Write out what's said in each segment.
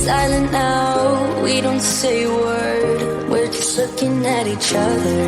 silent now, we don't say a word. We're just looking at each other.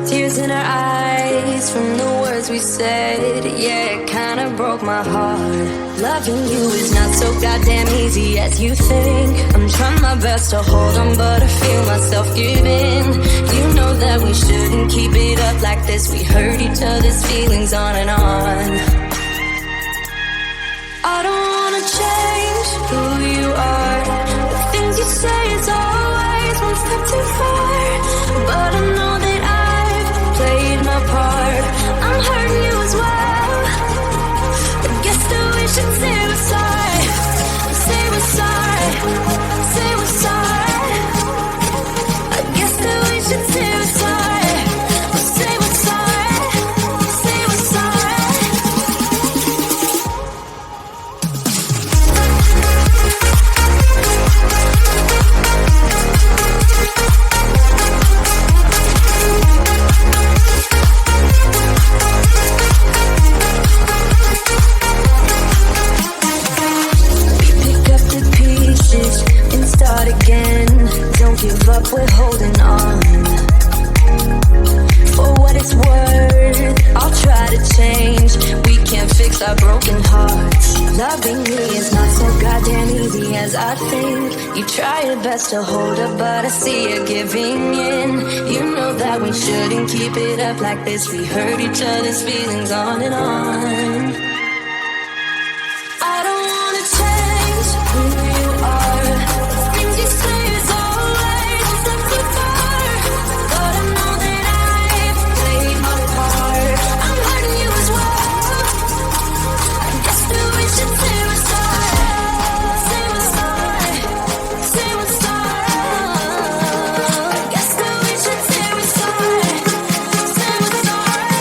Tears in our eyes from the words we said. Yeah, it kinda broke my heart. Loving you is not so goddamn easy as you think. I'm trying my best to hold on, but I feel myself giving. You know that we shouldn't keep it up like this. We hurt each other's feelings on and on. I don't wanna change who you are. The things you say is always one step too far. But I know that I've played my part. I'm hurting you as well. I guess that we should say we're sorry. Say we're sorry. Say we're sorry. I guess that we should say we're sorry. Say we're sorry. Say we're sorry. And start again. Don't give up, we're holding on. For what it's worth, I'll try to change. We can't fix our broken hearts. Loving me is not so goddamn easy as I think. You try your best to hold up, but I see you giving in. You know that we shouldn't keep it up like this. We hurt each other's feelings on and on. I don't wanna change who you are. Things you say is always a step too far. But I know that I've played my part. I'm hurting you as well. I guess that we should say we're sorry. Say we're sorry. Say we're sorry. I guess that we should say we're sorry. Say we're sorry.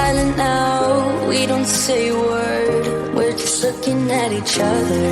silent now, we don't say a word. We're just looking at each other.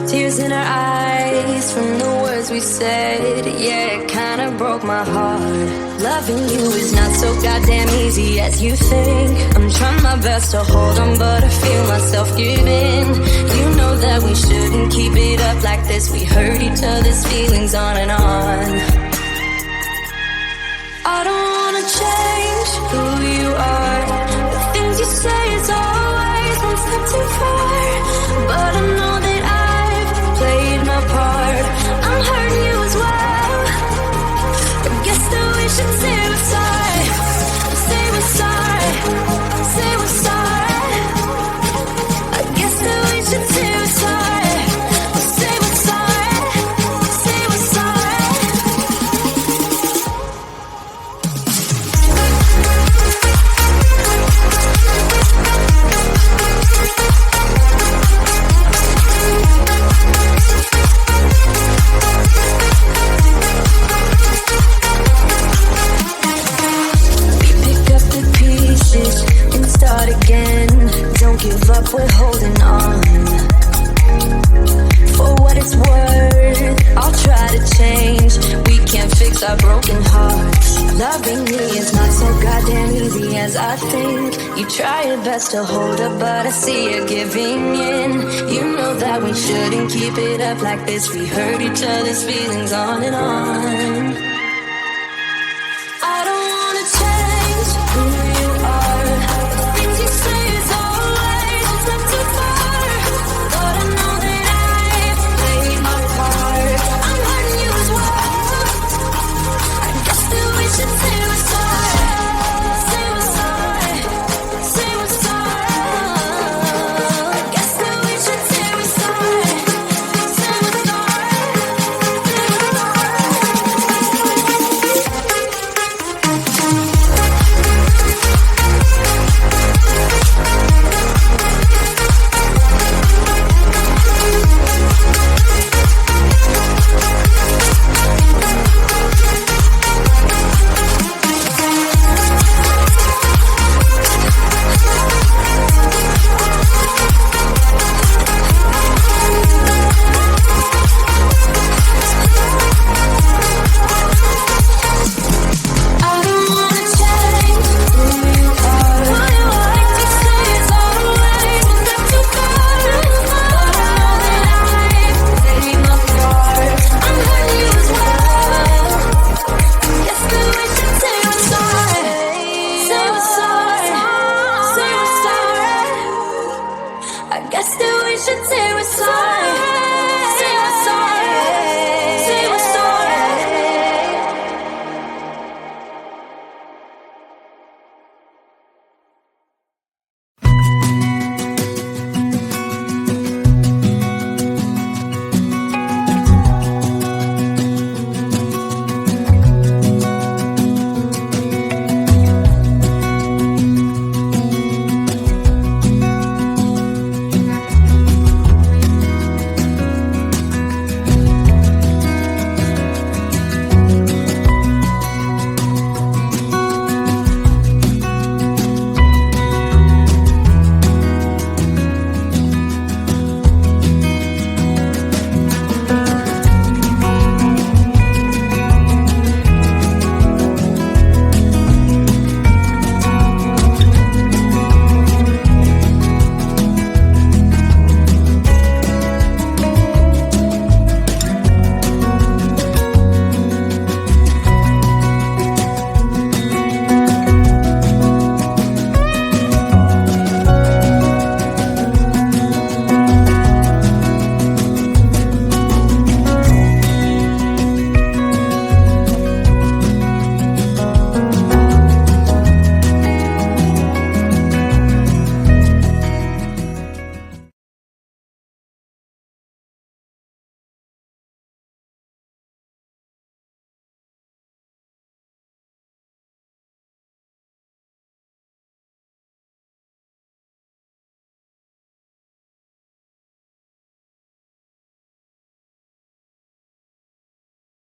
Tears in our eyes from the words we said. Yeah, it kinda broke my heart. Loving you is not so goddamn easy as you think. I'm trying my best to hold on, but I feel myself giving. You know that we shouldn't keep it up like this. We hurt each other's feelings on and on. I don't wanna change who you are. The things you say is always one step too far. But I know that I've played my part. I'm hurting you as well. I guess that we should say we're sorry. Say we're sorry. Say we're sorry. I guess that we should say we're sorry. Say we're sorry. Say we're sorry. And start again. Don't give up, we're holding on. For what it's worth, I'll try to change. We can't fix our broken hearts. Loving me is not so goddamn easy as I think. You try your best to hold up, but I see you giving in. You know that we shouldn't keep it up like this. We hurt each other's feelings on and on. I don't wanna change who you are. The things you say is always a step too far. But I know that I've played my part. I'm hurting you as well. I guess that we should say we're sorry. Say we're sorry. Say we're sorry. I guess that we should say we're sorry. Say we're sorry. Say we're I guess that we should say we're sorry.